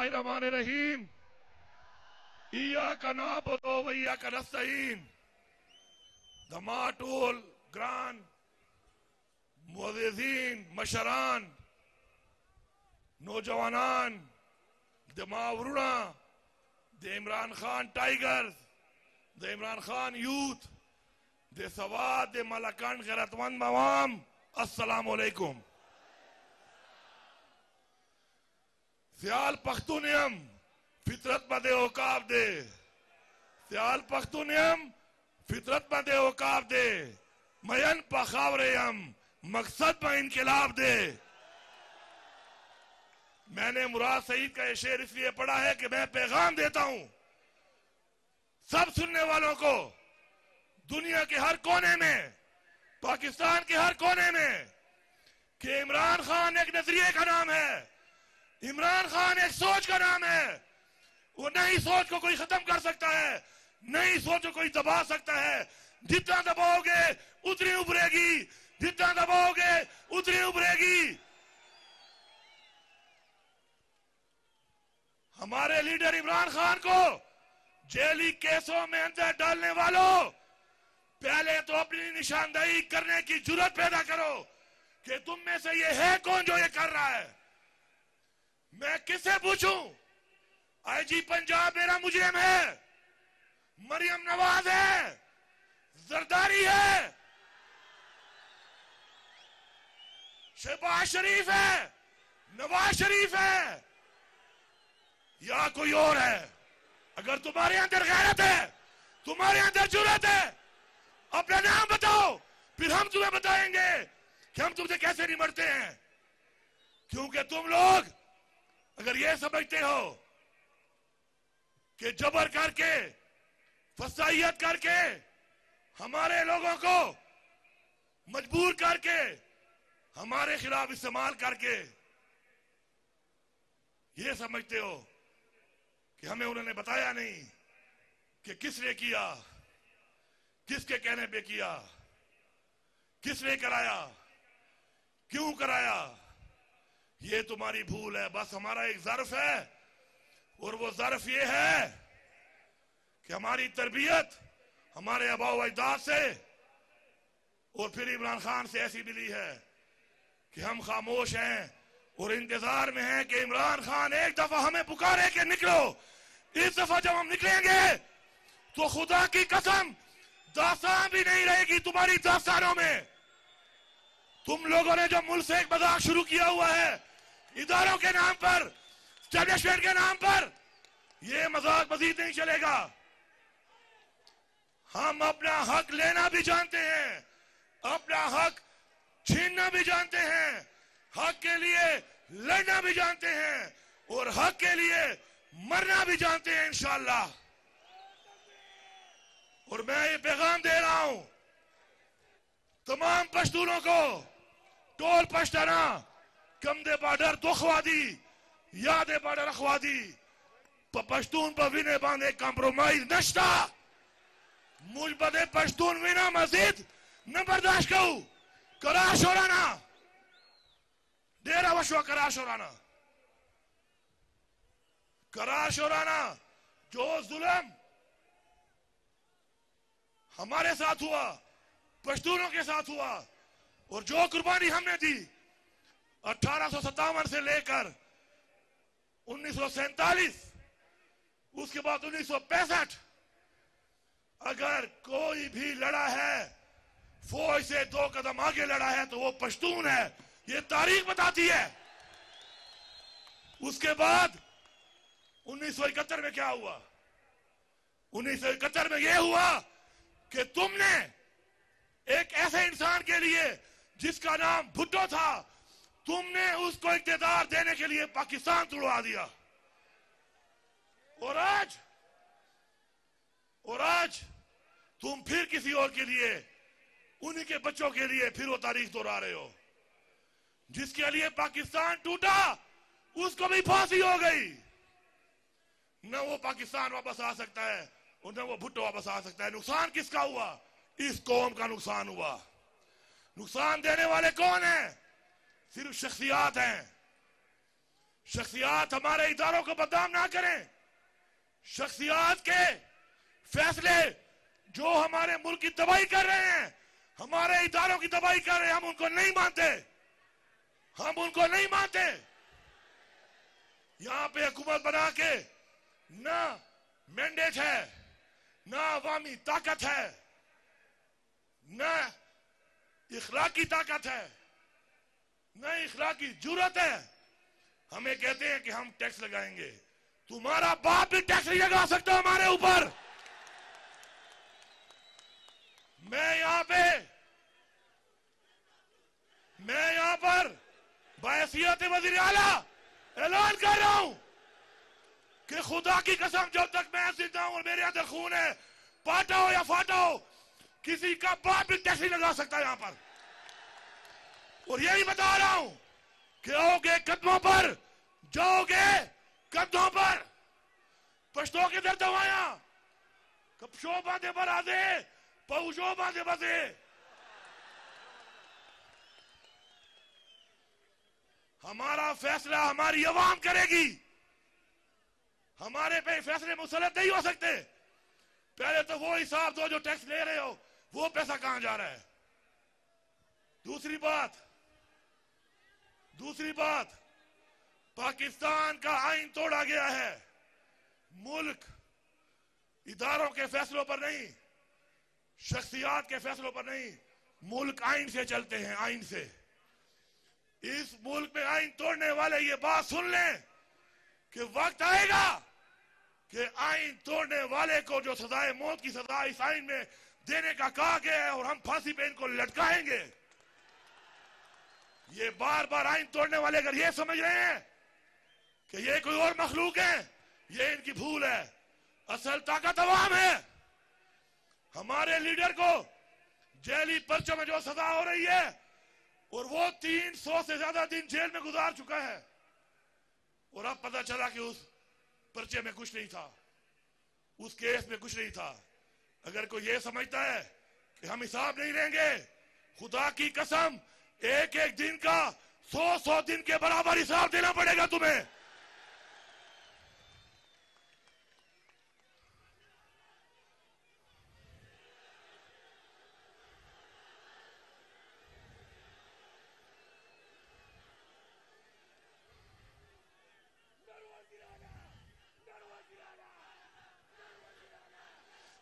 बिस्मिल्लाहिर्रहमानिर्रहीम। इय्याका नअबुदु व इय्याका नस्तईन। दमाटुल ग्रान मुअज़्ज़िज़ीन मशरान नौजवानान दिमावरुणा द इमरान खान टाइगर्स द इमरान खान यूथ द सवाद द मलकन गैरतमंद मवाम अस्सलाम वालेकुम। सियाल पख्तूनियम फितरत बदे औकाब दे, सियाल पख्तूनियम फितरत बदे औकाब दे, मयन पखावरेयम मकसद में इनकलाब दे। मैंने मुराद सईद का ये शेर इसलिए पढ़ा है कि मैं पैगाम देता हूं सब सुनने वालों को, दुनिया के हर कोने में, पाकिस्तान के हर कोने में, कि इमरान खान एक नजरिए का नाम है, इमरान खान एक सोच का नाम है। वो नई सोच को कोई खत्म कर सकता है, नई सोच को कोई दबा सकता है। जितना दबाओगे उतनी उभरेगी, जितना दबाओगे उतनी उभरेगी। हमारे लीडर इमरान खान को जेली केसों में अंदर डालने वालों, पहले तो अपनी निशानदेही करने की जुर्रत पैदा करो कि तुम में से ये है कौन जो ये कर रहा है। मैं किससे पूछूं? आईजी पंजाब मेरा मुजरिम है, मरियम नवाज है, जरदारी है, शहबाज शरीफ है, नवाज शरीफ है, या कोई और है? अगर तुम्हारे अंदर गैरत है, तुम्हारे अंदर जुर्रत है, अपना नाम बताओ, फिर हम तुम्हें बताएंगे कि हम तुमसे कैसे निमटते हैं। क्योंकि तुम लोग अगर ये समझते हो कि जबर करके, फसाइयत करके, हमारे लोगों को मजबूर करके, हमारे खिलाफ इस्तेमाल करके ये समझते हो कि हमें उन्होंने बताया नहीं कि किसने किया, किसके कहने पे किया, किसने कराया, क्यों कराया, ये तुम्हारी भूल है। बस हमारा एक ज़र्फ है और वो ज़र्फ ये है कि हमारी तरबियत हमारे आबाओ अजदाद से और फिर इमरान खान से ऐसी मिली है कि हम खामोश हैं और इंतजार में हैं कि इमरान खान एक दफा हमें पुकारे कि निकलो। इस दफा जब हम निकलेंगे तो खुदा की कसम दास्तान भी नहीं रहेगी तुम्हारी दास्तानों में। तुम लोगों ने जो मुल्क से एक मजाक शुरू किया हुआ है इदारों के नाम पर, स्टैब्लिशमेंट के नाम पर, ये मजाक मजीद नहीं चलेगा। हम अपना हक लेना भी जानते हैं, अपना हक छीनना भी जानते हैं, हक के लिए लड़ना भी जानते हैं और हक के लिए मरना भी जानते हैं इंशाअल्लाह। और मैं ये पैगाम दे रहा हूं तमाम पश्तूनों को, टोल पश्ताना कम दे बॉर्डर तो खवादी, याद है बॉर्डर अखवादी, पश्तून पर विने बांधे कॉम्प्रोमाइज नश्ता, मुझ बदे पश्तून विना मजीद न बर्दाश्त करूं। कराश होराना डेरा वशवा, कराश होराना, कराश होराना। जो जुल्म हमारे साथ हुआ, पश्तूनों के साथ हुआ, और जो कुर्बानी हमने दी 1857 से लेकर 1947, उसके बाद 1965, अगर कोई भी लड़ा है, फौज से 2 कदम आगे लड़ा है तो वो पश्तून है। ये तारीख बताती है। उसके बाद 1971 में क्या हुआ? 1971 में यह हुआ कि तुमने एक ऐसे इंसान के लिए जिसका नाम भुट्टो था, तुमने उसको इख्तियार देने के लिए पाकिस्तान तुड़वा दिया। और आज तुम फिर किसी और के लिए, उन्हीं के बच्चों के लिए फिर वो तारीख दोहरा रहे हो। जिसके लिए पाकिस्तान टूटा उसको भी फांसी हो गई। न वो पाकिस्तान वापस आ सकता है और न वो भुट्टो वापस आ सकता है। नुकसान किसका हुआ? इस कौम का नुकसान हुआ। नुकसान देने वाले कौन हैं? सिर्फ शख्सियात हैं। शख्सियात हमारे इदारों को बदनाम ना करें। शख्सियात के फैसले जो हमारे मुल्क की तबाही कर रहे हैं, हमारे इदारों की तबाही कर रहे हैं, हम उनको नहीं मानते, हम उनको नहीं मानते। यहां पे हुकूमत बना के ना मैंडेट है, ना अवामी ताकत है, ना इखलाकी ताकत है, ना इखलाकी जुर्रत है। हमें कहते हैं कि हम टैक्स लगाएंगे। तुम्हारा बाप भी टैक्स नहीं लगा सकता हमारे ऊपर। मैं यहां पर बायसियत वज़ीर आला ऐलान कर रहा हूं कि खुदा की कसम, जब तक मैं जिंदा हूं और मेरे अंदर खून है, पाटा हो या फाटा हो, किसी का बाप भी टैक्स नहीं लगा सकता यहां पर। और यही बता रहा हूं कि आओगे कदमों पर, जाओगे कदमों पर। पश्तो के दर दवाया कपशो बांधे पर आदे पहुशो बांधे बसे। हमारा फैसला हमारी अवाम करेगी। हमारे पे फैसले मुसलत नहीं हो सकते। पहले तो वो हिसाब दो जो टैक्स ले रहे हो, वो पैसा कहां जा रहा है। दूसरी बात, पाकिस्तान का आईन तोड़ा गया है। मुल्क इदारों के फैसलों पर नहीं, शख्सियात के फैसलों पर नहीं, मुल्क आईन से चलते हैं, आईन से। इस मुल्क में आईन तोड़ने वाले ये बात सुन लें कि वक्त आएगा कि आईन तोड़ने वाले को जो सजाए मौत की सजा इस आईन में देने का कहा गया है, और हम फांसी पे इनको लटकाएंगे। ये बार बार आईन तोड़ने वाले अगर ये समझ रहे हैं कि ये कोई और मखलूक है, ये इनकी भूल है। असल ताकत अवाम है। हमारे लीडर को जेली पर्चों में जो सजा हो रही है, और वो 300 से ज्यादा दिन जेल में गुजार चुका है, और अब पता चला कि उस पर्चे में कुछ नहीं था, उस केस में कुछ नहीं था। अगर कोई ये समझता है कि हम हिसाब नहीं लेंगे, खुदा की कसम, एक एक दिन का 100 दिन के बराबर हिसाब देना पड़ेगा तुम्हें।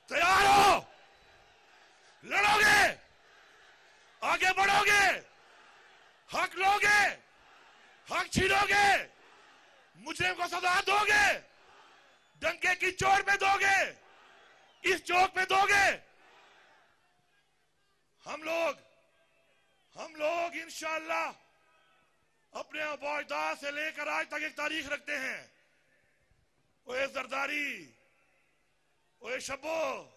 तैयार हो? लड़ोगे? आगे बढ़ोगे? हक लोगे? हक छीनोगे? मुजरिम को सजा दोगे? डंके की चोट में दोगे? इस चौक में दोगे? हम लोग इंशाअल्लाह अपने अबोजदाद से लेकर आज तक एक तारीख रखते हैं। ओए जरदारी, ओए शब्बो,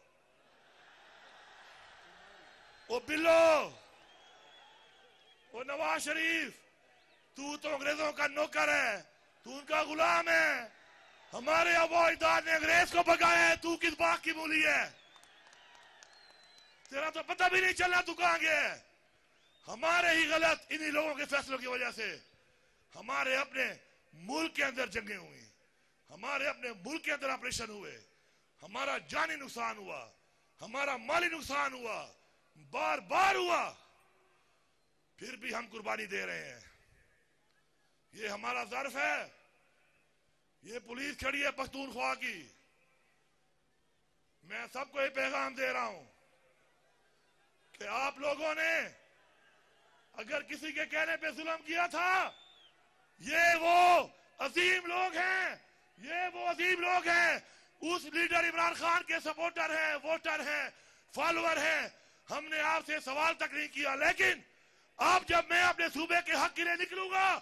ओ बिल्लो, ओ नवाज शरीफ, तू तो अंग्रेजों का नौकर है, तू उनका गुलाम है। हमारे अबोजदाद ने अंग्रेज को भगाया है, तू किस बाग की मूली है? तेरा तो पता भी नहीं चलना तू कहां गया है। हमारे ही गलत इन्हीं लोगों के फैसलों की वजह से हमारे अपने मुल्क के अंदर जंगें हुई, हमारे अपने मुल्क के अंदर ऑपरेशन हुए, हमारा जानी नुकसान हुआ, हमारा माली नुकसान हुआ, बार बार हुआ, फिर भी हम कुर्बानी दे रहे हैं। ये हमारा ज़र्फ है। ये पुलिस खड़ी है पख्तूनख्वा की। मैं सबको ये पैगाम दे रहा हूं कि आप लोगों ने अगर किसी के कहने पे जुल्म किया था, ये वो अजीम लोग हैं, ये वो अजीम लोग हैं, उस लीडर इमरान खान के सपोर्टर हैं, वोटर हैं, फॉलोअर हैं। हमने आपसे सवाल तक नहीं किया, लेकिन अब जब मैं अपने सूबे के हक के लिए निकलूंगा,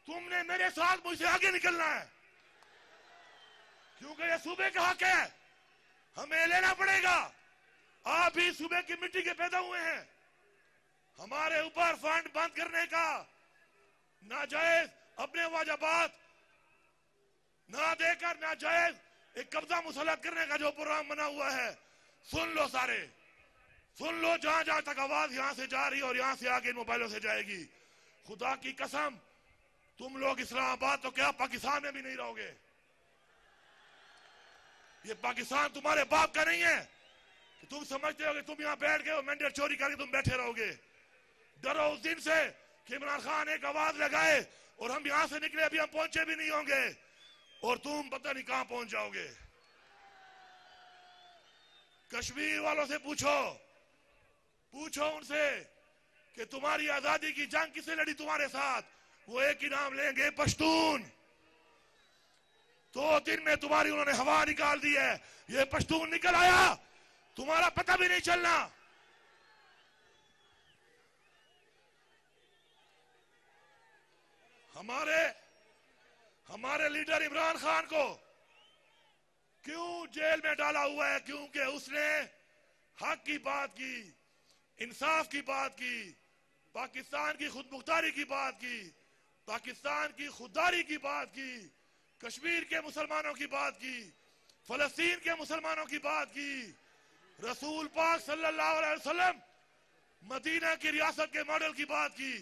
तुमने मेरे साथ मुझसे आगे निकलना है, क्योंकि ये सूबे का हक है, हमें लेना पड़ेगा। आप भी सूबे की मिट्टी के पैदा हुए हैं। हमारे ऊपर फंड बंद करने का, नाजायज अपने वाजबात ना देकर नाजायज एक कब्जा मुसलत करने का जो प्रोग्राम बना हुआ है, सुन लो सारे, सुन लो। जहां जहां तक आवाज यहां से जा रही है और यहां से आगे इन मोबाइलों से जाएगी, खुदा की कसम तुम लोग इस्लामाबाद तो क्या पाकिस्तान में भी नहीं रहोगे। ये पाकिस्तान तुम्हारे बाप का नहीं है कि तुम समझते हो कि तुम यहां बैठ गए और मैंडेट चोरी करके तुम बैठे रहोगे। डरो उस दिन से कि इमरान खान एक आवाज लगाए और हम यहां से निकले, अभी हम पहुंचे भी नहीं होंगे और तुम पता नहीं कहां पहुंच जाओगे। कश्मीर वालों से पूछो उनसे कि तुम्हारी आजादी की जंग किसने लड़ी तुम्हारे साथ, वो एक ही नाम लेंगे, पश्तून। 2 दिन में तुम्हारी उन्होंने हवा निकाल दी है। ये पश्तून निकल आया, तुम्हारा पता भी नहीं चलना। हमारे लीडर इमरान खान को क्यों जेल में डाला हुआ है? क्योंकि उसने हक की बात की, इंसाफ की बात की, पाकिस्तान की खुदमुख्तारी की बात की, पाकिस्तान की खुददारी की बात की, कश्मीर के मुसलमानों की बात की, फलस्तीन के मुसलमानों की बात की, रसूल पाक सल्लल्लाहु अलैहि वसल्लम मदीना की रियासत के मॉडल की बात की।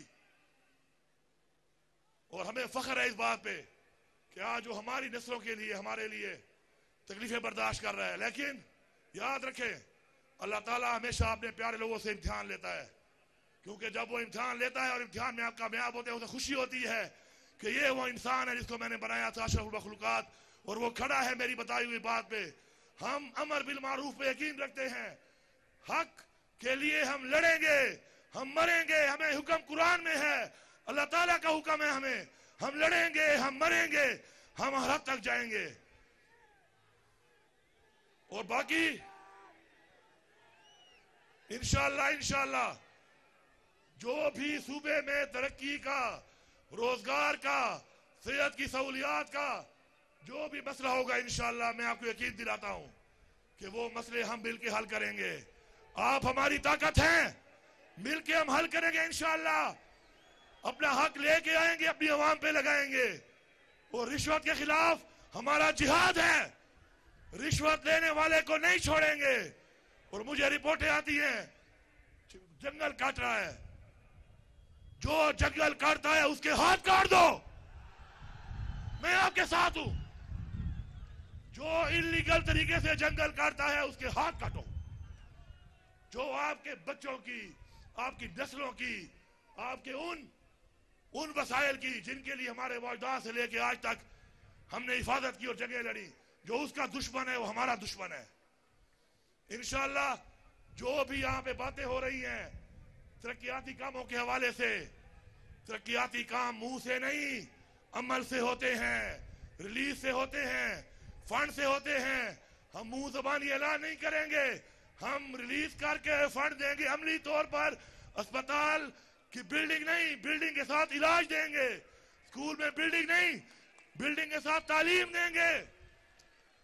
और हमें फख्र है इस बात पे कि आज जो हमारी नस्लों के लिए, हमारे लिए तकलीफें बर्दाश्त कर रहा है। लेकिन याद रखें, अल्लाह ताला हमेशा अपने प्यारे लोगों से इम्तिहान लेता है, क्योंकि जब वो इम्तिहान लेता है और इम्तिहान में आप कामयाब होते हैं, उसे खुशी होती है कि ये वो इंसान है जिसको मैंने बनाया था, अशरफुल मखलूकात, और वो खड़ा है मेरी बताई हुई बात पे। हम अमर बिल मारूफ पे यकीन रखते हैं, हक के लिए हम लड़ेंगे, हम मरेंगे। हमें हुक्म कुरान में है, अल्लाह ताला का हुक्म है हमें, हम लड़ेंगे, हम मरेंगे, हम हर तक जाएंगे। और बाकी इंशाअल्लाह जो भी सूबे में तरक्की का, रोजगार का, सेहत की सहूलियात का जो भी मसला होगा, इंशाअल्लाह मैं आपको यकीन दिलाता हूं कि वो मसले हम मिलके हल करेंगे। आप हमारी ताकत हैं, मिलके हम हल करेंगे इंशाअल्लाह। अपना हक लेके आएंगे, अपनी आवाम पे लगाएंगे। और रिश्वत के खिलाफ हमारा जिहाद है, रिश्वत लेने वाले को नहीं छोड़ेंगे। और मुझे रिपोर्टें आती हैं जंगल काट रहा है, जो जंगल काटता है उसके हाथ काट दो। मैं आपके साथ हूं। जो इलीगल तरीके से जंगल काटता है उसके हाथ काटो। जो आपके बच्चों की, आपकी नस्लों की, आपके उन वसाइल की जिनके लिए हमारे वाजदाद से लेके आज तक हमने हिफाजत की और जंगें लड़ी, जो उसका दुश्मन है वो हमारा दुश्मन है। इंशाअल्लाह जो भी यहां पे बातें हो रही हैं तरक्याती कामों के हवाले से, तरक्याती काम मुंह से नहीं अमल से होते हैं, रिलीज से होते हैं, फंड से होते हैं। हम मुंह जबानी ऐलान नहीं करेंगे, हम रिलीज करके फंड देंगे अमली तौर पर। अस्पताल की बिल्डिंग नहीं, बिल्डिंग के साथ इलाज देंगे। स्कूल में बिल्डिंग नहीं, बिल्डिंग के साथ तालीम देंगे।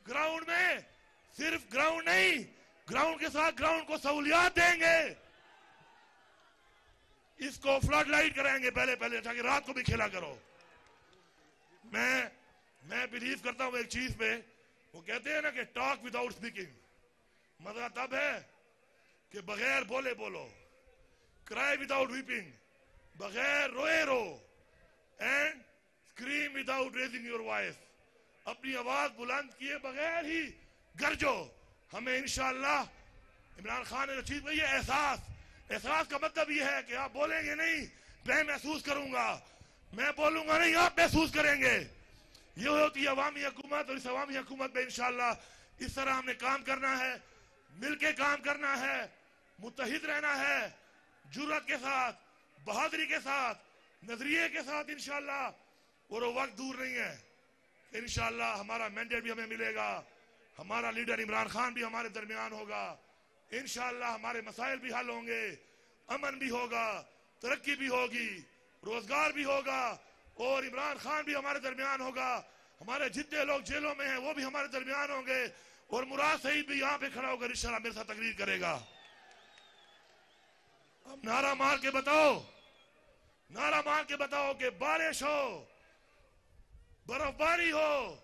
ग्राउंड में सिर्फ ग्राउंड नहीं, ग्राउंड के साथ ग्राउंड को सहूलियात देंगे। इसको फ्लड लाइट कराएंगे पहले ताकि रात को भी खेला करो। मैं बिलीव करता हूं एक चीज पे, वो कहते हैं ना कि टॉक विदाउट स्पीकिंग। मजा तब है कि बगैर बोले बोलो, क्राई विदाउट वीपिंग, बगैर रोए रो, and scream without raising your voice, अपनी आवाज बुलंद किए बगैर ही गरजो। हमें इंशाअल्लाह इमरान खान ने चीज में ये एहसास का मतलब ये है कि आप बोलेंगे नहीं, मैं महसूस करूंगा, मैं बोलूंगा नहीं, आप महसूस करेंगे। ये होती है अवामी हुकूमत। और इस अवामी हुकूमत में इंशाअल्लाह इस तरह हमने काम करना है, मिलके काम करना है, मुत्तहिद रहना है, जुर्रत के साथ, बहादुरी के साथ, नजरिए के साथ इंशाअल्लाह। और वो वक्त दूर नहीं है, इंशाअल्लाह हमारा मैंडेट भी हमें मिलेगा, हमारा लीडर इमरान खान भी हमारे दरमियान होगा। इंशाअल्लाह हमारे मसाइल भी हल होंगे, अमन भी होगा, तरक्की भी होगी, रोजगार भी होगा, और इमरान खान भी हमारे दरमियान होगा। हमारे जितने लोग जेलों में हैं वो भी हमारे दरमियान होंगे। और मुराद सईद भी यहाँ पे खड़ा होकर इंशाअल्लाह मेरे साथ तकरीर करेगा। अब नारा मार के बताओ कि बारिश हो, बर्फबारी हो,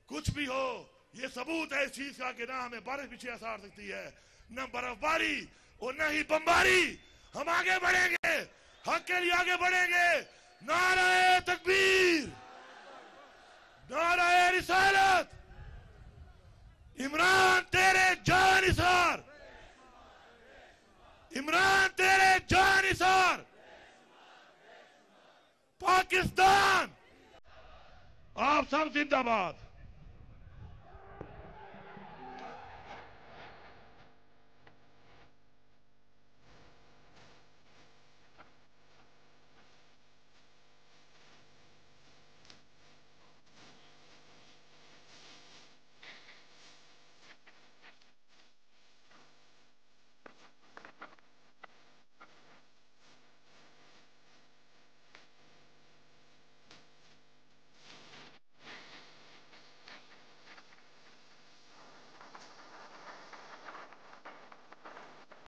कुछ भी हो, ये सबूत है इस चीज का कि ना हमें बारिश पीछे आ सकती है, न बर्फबारी और न ही बमबारी। हम आगे बढ़ेंगे, हक के लिए आगे बढ़ेंगे, नाराए तकबीर, नाराए रिसालत। इमरान तेरे जानिसार, इमरान तेरे जानिसार। पाकिस्तान आप सब जिंदाबाद।